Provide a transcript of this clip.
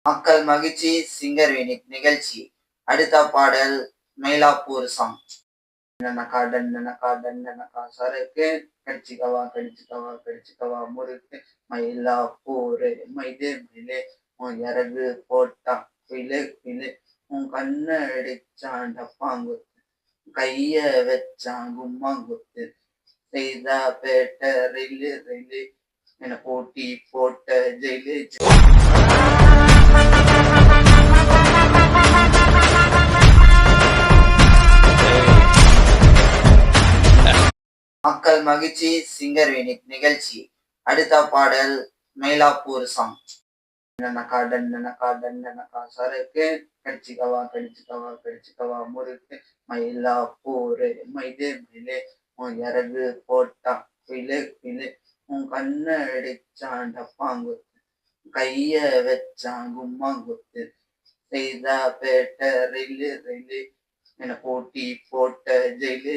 மக்கள் மகிழ்ச்சி சிங்கர் வினித் நிகழ்ச்சி. அடுத்த பாடல் மயிலாப்பூர் சாங். நனக்கா டன்னனக்கா டன்னனக்கா சரக்கு கடிச்சிக்கவா கடிச்சிக்கவா கடிச்சிக்கவா முறுக்கு மயிலாப்பூரு மைதே மயிலே உன் இறகு போட்டா குயிலு குயிலு உன் கண்ணு அடிச்சான் டப்பாங்குத்து கைய வச்சான் கும்மாங்குத்து செய்தா பேட்ட ரயிலு ரயிலு என போட்டி போட்ட ஜெயிலு மக்கள் மகிழ்ச்சி சிங்கர் வினித் நிகழ்ச்சி. அடுத்த பாடல் மயிலாப்பூர் சாங். நனக்கா டன்னனக்கா டன்னனக்கா சரக்கு கடிச்சிக்கவா கடிச்சிக்கவா கடிச்சிக்கவா முறுக்கு மயிலாப்பூரு மைதே மயிலே உன் இறகு போட்டா குயிலு குயிலு உன் கண்ணு அடிச்சான் டப்பாங்குத்து கைய வச்சான் கும்மாங்குத்து செய்தா பேட்ட ரயிலு ரயிலு என போட்டி போட்ட ஜெயிலு